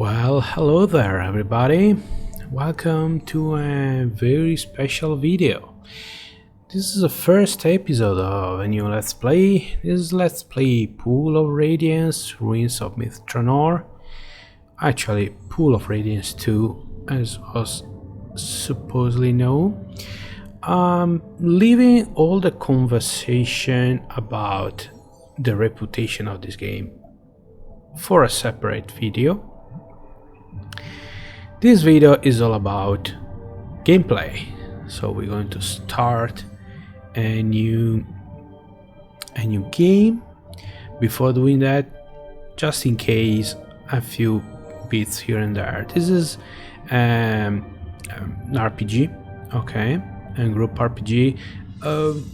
Well, hello there everybody. Welcome to a very special video. This is the first episode of a new Let's Play. This is Let's Play Pool of Radiance, Ruins of Myth Drannor. Actually, Pool of Radiance 2, as was supposedly known. Leaving all the conversation about the reputation of this game for a separate video. This video is all about gameplay, so we're going to start a new game. Before doing that, just in case, a few bits here and there. This is an RPG, okay, and group RPG,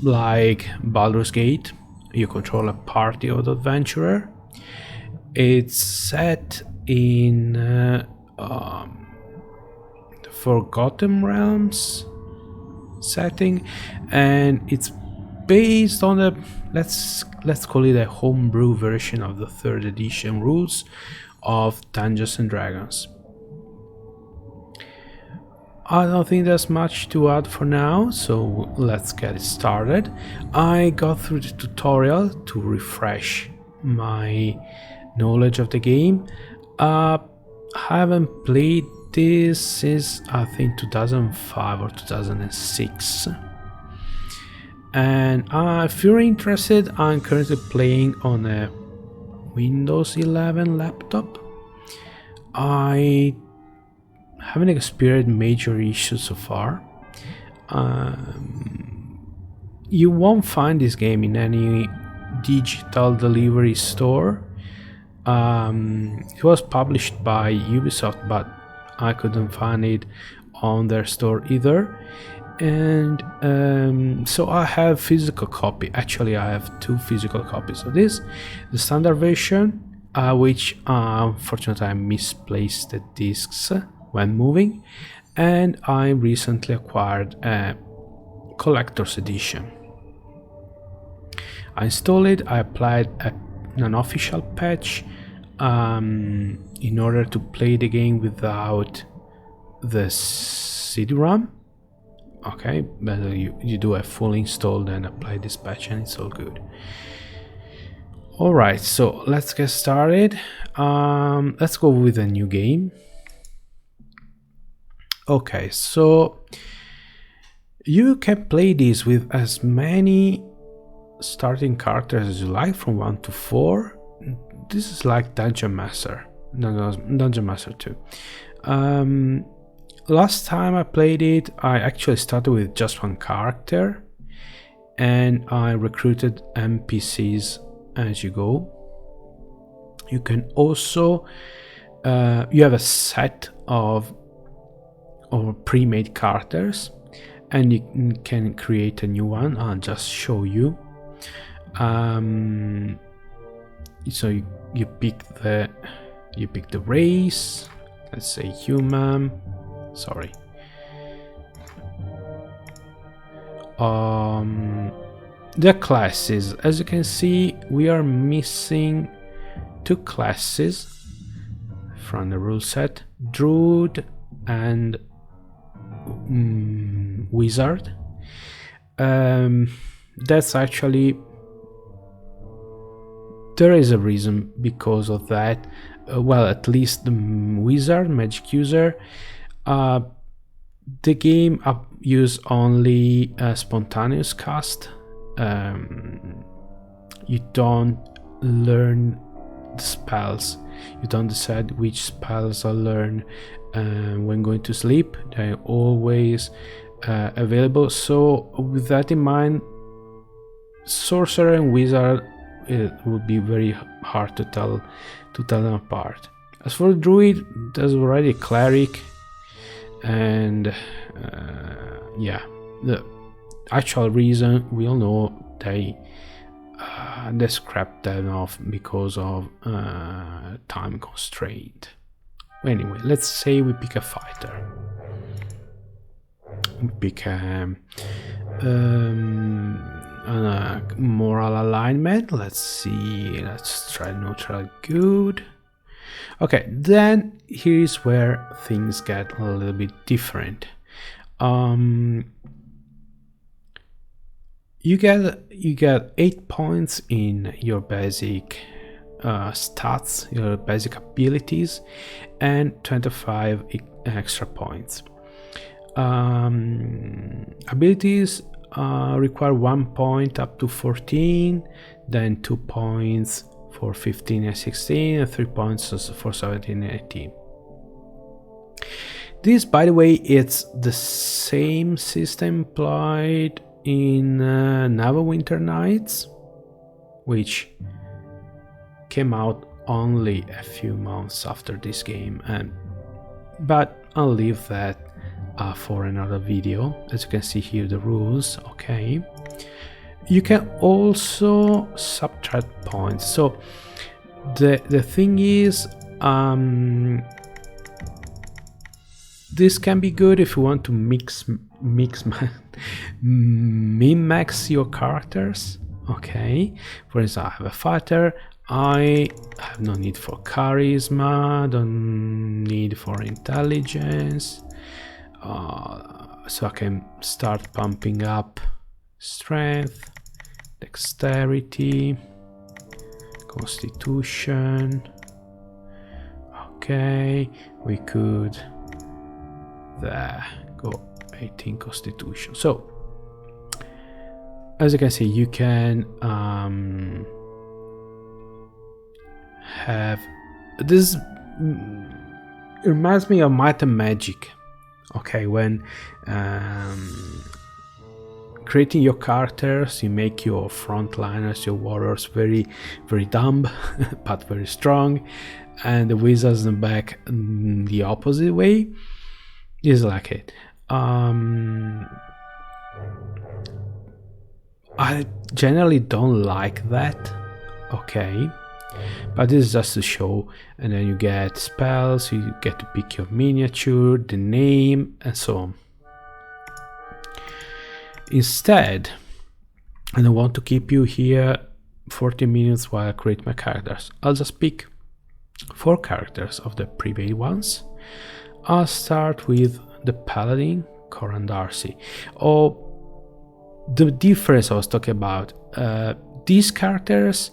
like Baldur's Gate. You control a party of the adventurer. It's set in the Forgotten Realms setting, and it's based on the let's call it a homebrew version of the 3rd edition rules of Dungeons and Dragons. I don't think there's much to add for now, so let's get it started. I got through the tutorial to refresh my knowledge of the game. I haven't played this since I think 2005 or 2006, and if you're interested, I'm currently playing on a Windows 11 laptop. I haven't experienced major issues so far. You won't find this game in any digital delivery store. It was published by Ubisoft, but I couldn't find it on their store either. And so I have physical copy. Actually, I have 2 physical copies of this. The standard version, which unfortunately I misplaced the discs when moving, and I recently acquired a collector's edition. I installed it. I applied an official patch in order to play the game without the CD-ROM. Okay, but you do a full install, then apply this patch, and it's all good. Alright, so let's get started. Let's go with a new game. Okay, so you can play this with as many starting characters as you like, from 1 to 4. This is like Dungeon Master 2. Last time I played it, I actually started with just 1 character, and I recruited NPCs as you go. You can also you have a set of pre-made characters, and you can create a new one. I'll just show you. So you pick the race. Let's say human. Sorry. The classes. As you can see, we are missing 2 classes from the rule set: Druid and Wizard. That's actually, there is a reason because of that. Well, at least the Wizard, magic user, the game use only spontaneous cast. You don't learn the spells. You don't decide which spells are learned when going to sleep. They're always available. So with that in mind, sorcerer and wizard, it would be very hard to tell them apart. As for the druid, there's already a cleric, and yeah, the actual reason we all know they scrapped them off because of time constraint. Anyway, let's say we pick a fighter. We pick a moral alignment. Let's see, let's try neutral good. Okay, then here's where things get a little bit different. You get 8 points in your basic stats, your basic abilities, and 25 extra points. Abilities require 1 point up to 14, then 2 points for 15 and 16, and 3 points for 17 and 18. This, by the way, it's the same system applied in Neverwinter Nights, which came out only a few months after this game, but I'll leave that for another video. As you can see here, the rules. Okay, you can also subtract points. So the thing is, this can be good if you want to min-max your characters. Okay, for instance, I have a fighter. I have no need for charisma, don't need for intelligence, so I can start pumping up strength, dexterity, constitution. Okay, we could go 18 constitution. So as you can see, you can have this. It reminds me of Might and Magic. Okay, when creating your characters, you make your frontliners, your warriors very dumb but very strong, and the wizards in the back the opposite way. Is like it. I generally don't like that. Okay, but this is just to show. And then you get spells, you get to pick your miniature, the name, and so on. Instead, and I want to keep you here 40 minutes while I create my characters, I'll just pick 4 characters of the pre-made ones. I'll start with the Paladin, Coran Darcy. The difference I was talking about, these characters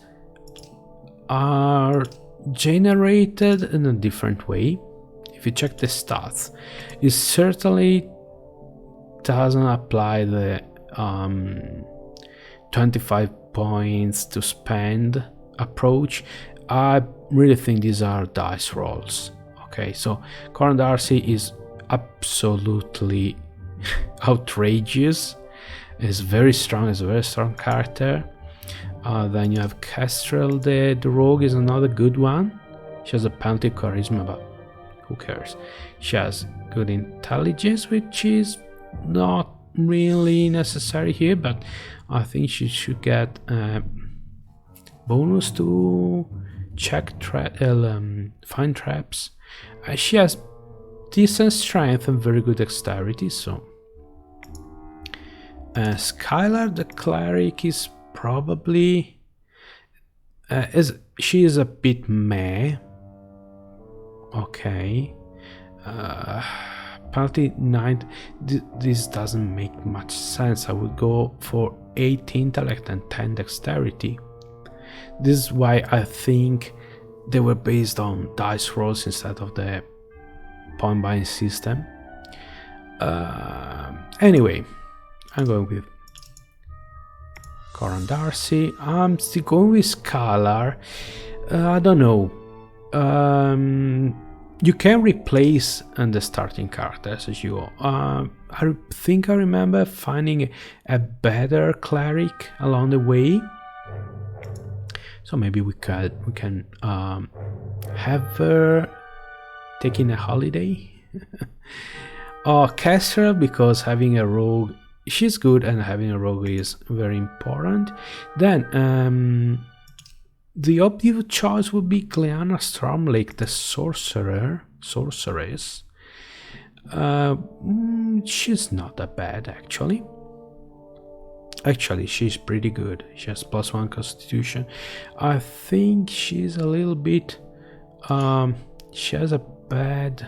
are generated in a different way. If you check the stats, it certainly doesn't apply the 25 points to spend approach. I really think these are dice rolls. Okay, so Coran Darcy is absolutely outrageous. It's very strong. It's a very strong character. Then you have Kestrel, the rogue, is another good one. She has a penalty charisma, but who cares? She has good intelligence, which is not really necessary here, but I think she should get a bonus to check find traps. She has decent strength and very good dexterity. So Skylar the cleric is probably she is a bit meh. Okay, penalty 9. This doesn't make much sense. I would go for 8 intellect and 10 dexterity. This is why I think they were based on dice rolls instead of the point buying system. Anyway, I'm going with Coran Darcy. I'm still going with Scalar. I don't know. You can replace the starting characters as you. I think I remember finding a better cleric along the way. So maybe we can have her taking a holiday. Kestrel, because having a rogue, she's good, and having a rogue is very important. Then the obvious choice would be Cleona Stormlake, the sorceress. She's not that bad, actually. Actually, she's pretty good. She has +1 constitution. I think she's a little bit She has a bad...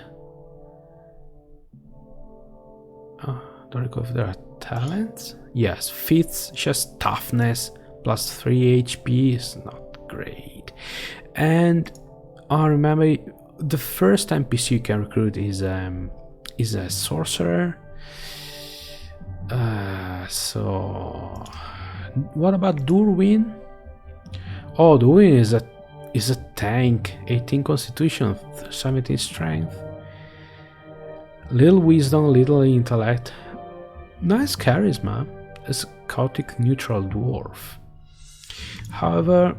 don't recall if there are talents. Yes, feats. She has toughness plus 3 HP. Is not great. And remember, the first NPC you can recruit is a sorcerer. So what about Durwin? Oh, Durwin is a tank. 18 constitution, 17 strength. Little wisdom, little intellect. Nice charisma. A chaotic neutral dwarf. However,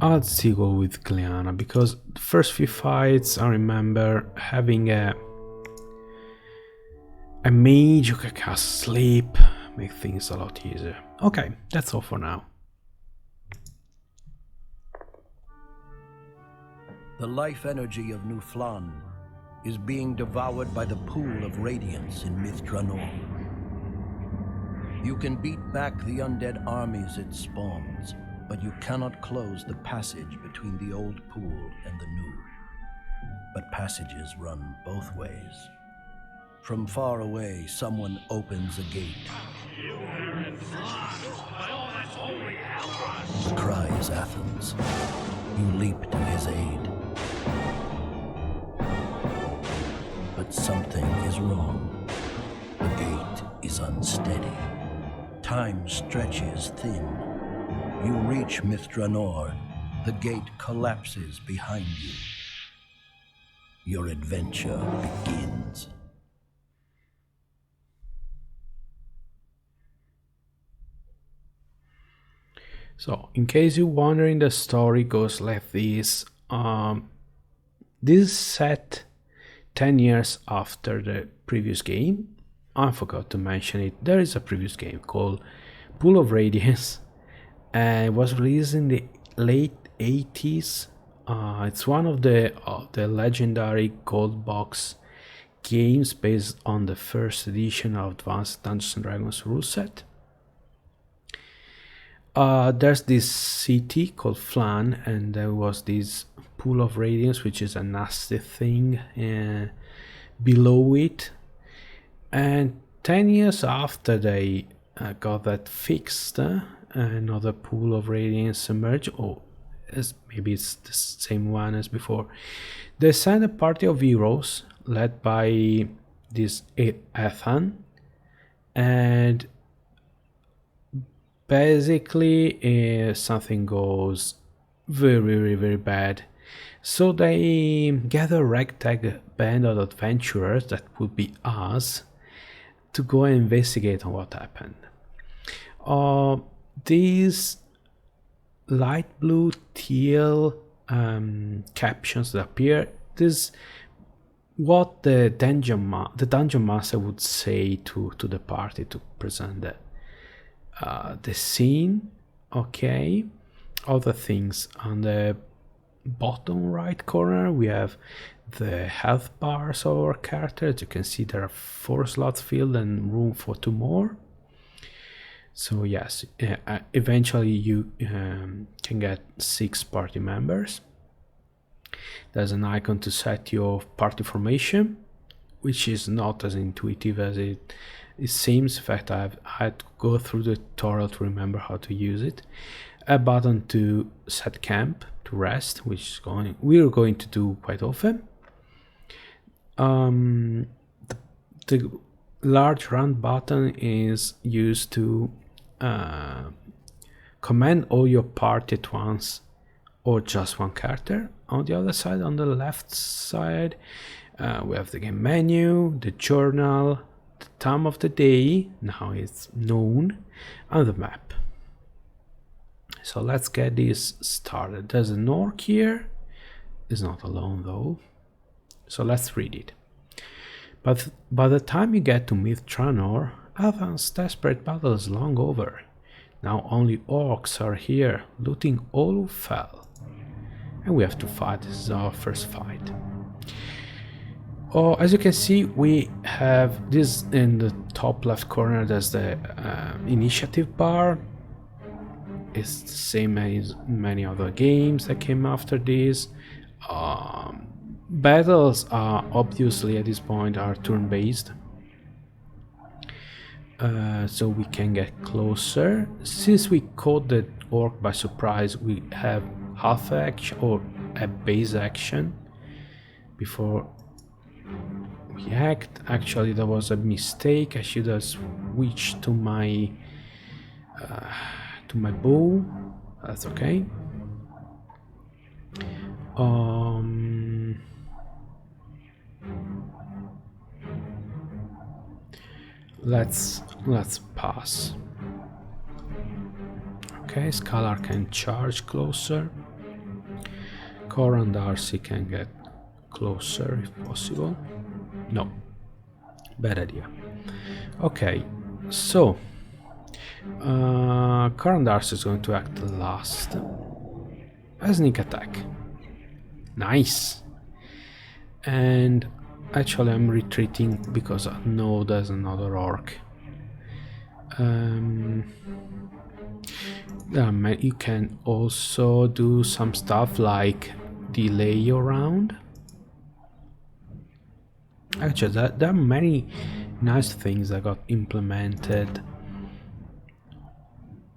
I'd still go with Cleona, because the first few fights I remember having a mage who can cast sleep, make things a lot easier. Okay, that's all for now. The life energy of New Flan is being devoured by the pool of Radiance in Drannor. You can beat back the undead armies it spawns, but you cannot close the passage between the old pool and the new. But passages run both ways. From far away, someone opens a gate. The cry is Athens. You leap to his aid. But something is wrong. The gate is unsteady. Time stretches thin. You reach Drannor. The gate collapses behind you. Your adventure begins. So, in case you're wondering, the story goes like this. This is set 10 years after the previous game. I forgot to mention it. There is a previous game called Pool of Radiance. It was released in the late 80s. It's one of the legendary gold box games based on the first edition of Advanced Dungeons & Dragons rule set. There's this city called Flan, and there was this Pool of Radiance, which is a nasty thing below it. And 10 years after they got that fixed, another Pool of Radiance emerged, or maybe it's the same one as before. They sent a party of heroes led by this Ethan, and basically something goes very bad. So they gather a ragtag band of adventurers, that would be us, to go and investigate on what happened. These light blue teal captions that appear, this what the dungeon master would say to the party to present the scene. Okay, other things on the bottom right corner, we have the health bars of our character. As you can see, there are 4 slots filled and room for 2 more. So yes, eventually you can get 6 party members. There's an icon to set your party formation, which is not as intuitive as it seems. In fact, I had to go through the tutorial to remember how to use it. A button to set camp, to rest, which we're going to do quite often. The large round button is used to command all your party at once, or just one character. On the other side, on the left side, we have the game menu, the journal, the time of the day, now it's known, and the map. So let's get this started. There's an orc here. It's not alone though. So let's read it. But by the time you get to Drannor, Alvan's desperate battle is long over. Now only orcs are here, looting all who fell. And we have to fight. This is our first fight. As you can see, we have this in the top left corner. There's the initiative bar. it's the same as many other games that came after this. Battles are obviously at this point are turn-based, so we can get closer. Since we caught the orc by surprise, we have half action or a base action before we act. Actually, that was a mistake. I should have switched to my bow. That's okay. Let's pass. Okay, Scalar can charge closer. Cora and Darcy can get closer if possible. No, bad idea. Okay, so Cora and Darcy is going to act last. A sneak attack. Nice. And actually I'm retreating because I know there's another orc. You can also do some stuff like delay your round. Actually, there are many nice things that got implemented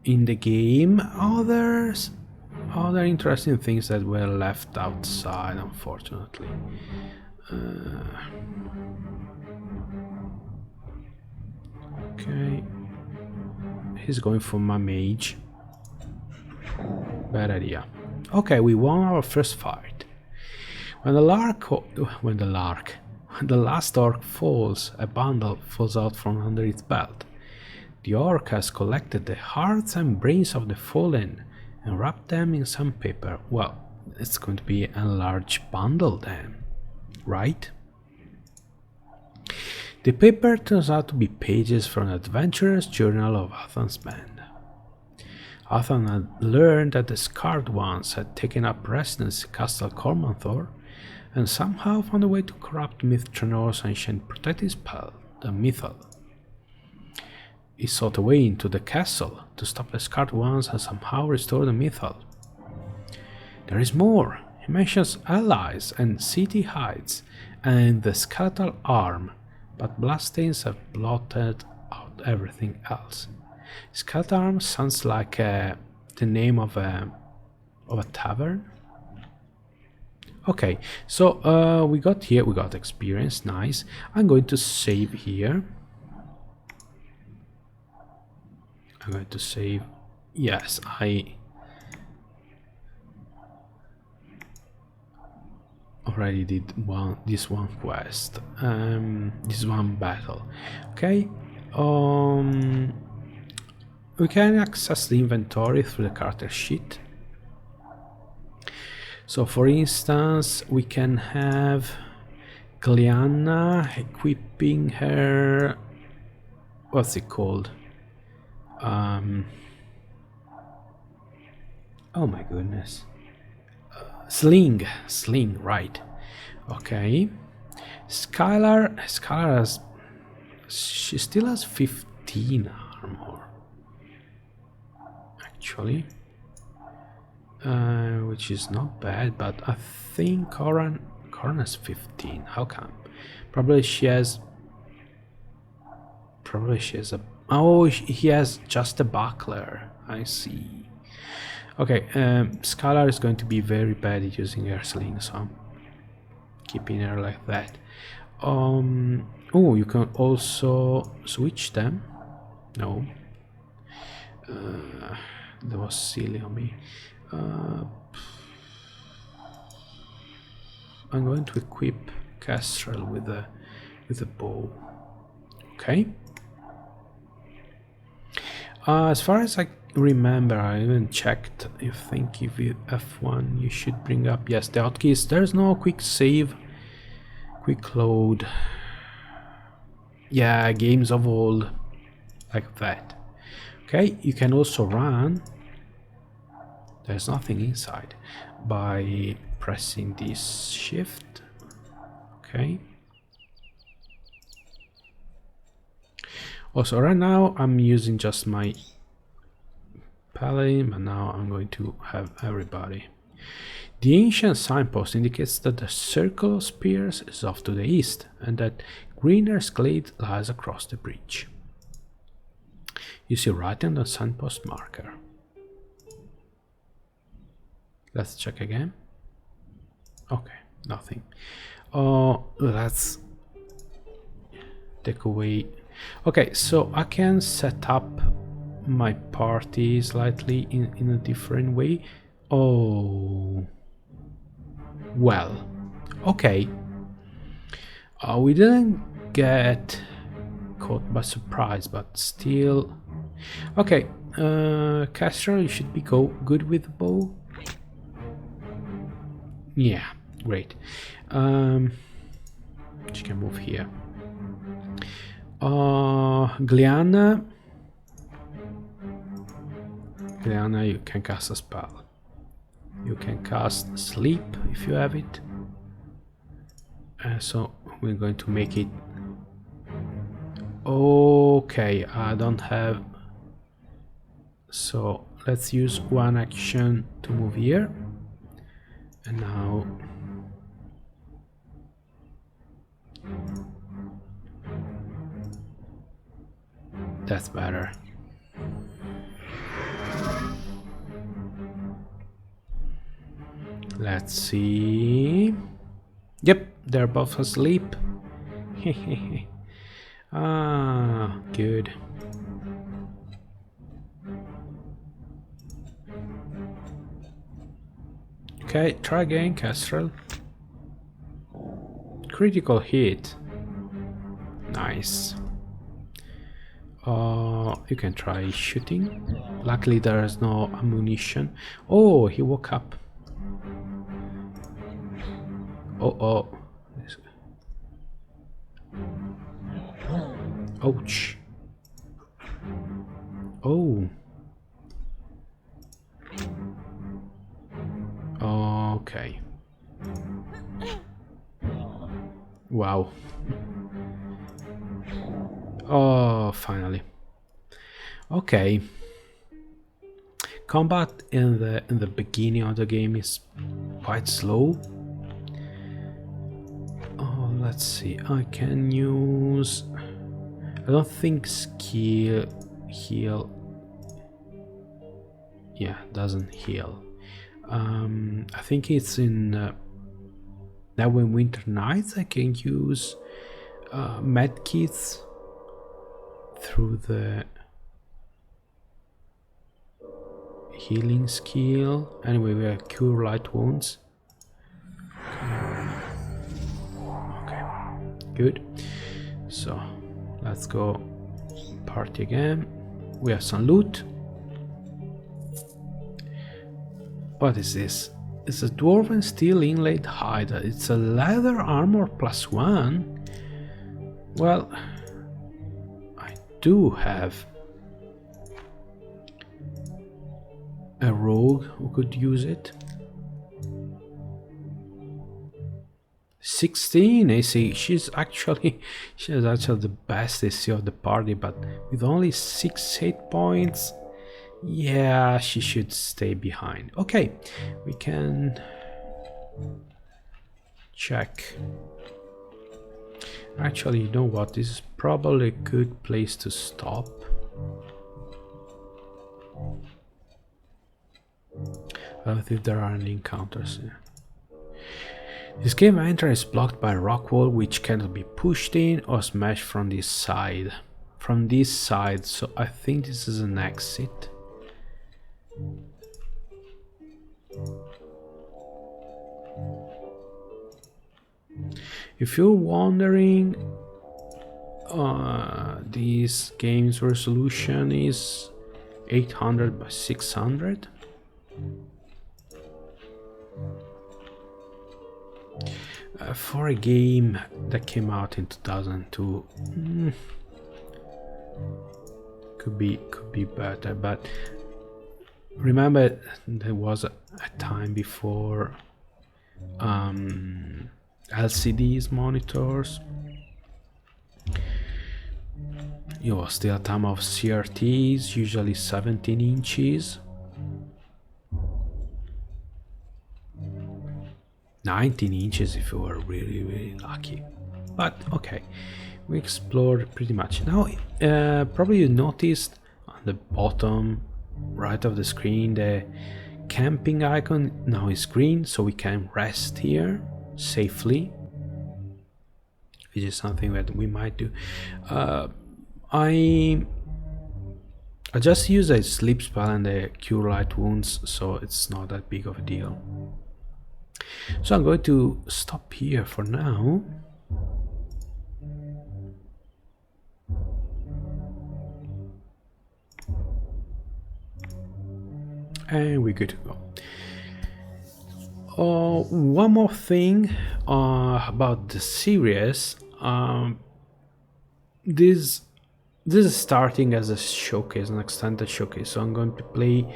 in the game. Other interesting things that were left outside, unfortunately. Okay, he's going for my mage. Bad idea. Okay, we won our first fight. When the last orc falls, a bundle falls out from under its belt. The orc has collected the hearts and brains of the fallen and wrapped them in some paper. Well, it's going to be a large bundle then, right? The paper turns out to be pages from an adventurer's journal of Athan's band. Athan had learned that the Scarred Ones had taken up residence in Castle Cormanthor and somehow found a way to corrupt Myth Dranor's ancient protective spell, the Mythal. He sought a way into the castle to stop the Scarred Ones and somehow restore the Mythal. There is more. He mentions allies and city heights and the skeletal arm, but bloodstains have blotted out everything else. Skeletal arm sounds like the name of a tavern. Okay, so we got experience, nice. I'm going to save here. I'm going to save. Yes, I already did this one quest. This one battle. Okay. We can access the inventory through the character sheet. So for instance, we can have Cleona equipping her, what's it called? Oh my goodness. Sling, right. Okay. Skylar has, she still has 15 armor. Actually. Which is not bad, but I think Coran has 15. How come? Probably she has a. Oh, he has just a buckler. I see. Okay, Skylar is going to be very bad at using her sling, so I'm keeping her like that. Oh, you can also switch them. No. That was silly on me. I'm going to equip Kestrel with a bow. Okay. As far as I remember, I even checked. I think if you F1, you should bring up the hotkeys. There's no quick save, quick load. Yeah, games of old, like that. Okay, you can also run. There's nothing inside by pressing this shift. Okay. Also, right now I'm using just my Paladin, but now I'm going to have everybody. The ancient signpost indicates that the circle of spears is off to the east, and that Greener's Glade lies across the bridge. You see writing on the signpost marker. Let's check again. Okay, nothing. Let's take away. Okay, so I can set up my party slightly in a different way. Oh, well, okay. We didn't get caught by surprise, but still. Okay, Castro, you should be good with the bow. Yeah, great. She can move here. Cleona, you can cast a spell. You can cast Sleep if you have it. So we're going to make it. Okay, I don't have. So let's use one action to move here. And now. That's better. Let's see. Yep, they're both asleep. Ah, good. Okay, try again, Kestrel. Critical hit. Nice. You can try shooting. Luckily there is no ammunition. Oh, he woke up. Oh. Ouch. Oh. Okay. Wow. Oh, finally. Okay. Combat in the beginning of the game is quite slow. Oh, let's see. I can use. I don't think skill heal. Yeah, doesn't heal. I think it's in Neverwinter Nights. I can use medkits through the healing skill. Anyway, we have cure light wounds. Okay, good. So let's go party again. We have some loot. What is this? It's a dwarven steel inlaid hide. It's a leather armor +1. Well, I do have a rogue who could use it. 16 AC. She's actually the best AC of the party, but with only 6 hit points. Yeah, she should stay behind. Okay, we can check. Actually, you know what? This is probably a good place to stop. I don't think there are any encounters here. This cave entrance is blocked by a rock wall which cannot be pushed in or smashed from this side. So I think this is an exit. If you're wondering, this game's resolution is 800 by 600. For a game that came out in 2002, could be better, but remember there was a time before LCDs monitors. It was still a time of CRTs, usually 17 inches, 19 inches if we were really lucky. But okay, we explored pretty much. Now probably you noticed on the bottom right of the screen the camping icon now is green, so we can rest here safely, which is something that we might do. I just use a sleep spell and a cure light wounds, so it's not that big of a deal. So I'm going to stop here for now. And we're good to go. One more thing about the series. This is starting as a showcase, an extended showcase. So I'm going to play,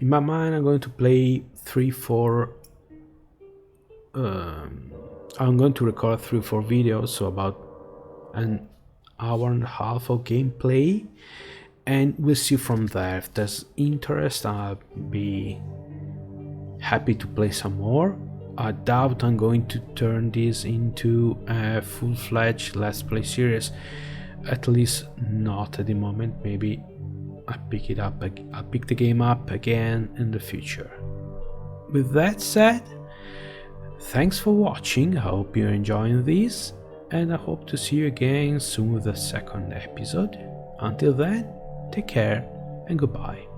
in my mind, I'm going to play 3-4. I'm going to record 3-4 videos, so about an hour and a half of gameplay. And we'll see from there. If there's interest, I'll be happy to play some more. I doubt I'm going to turn this into a full-fledged Let's Play series. At least not at the moment. Maybe I'll pick the game up again in the future. With that said, thanks for watching. I hope you're enjoying this, and I hope to see you again soon with the second episode. Until then, take care and goodbye.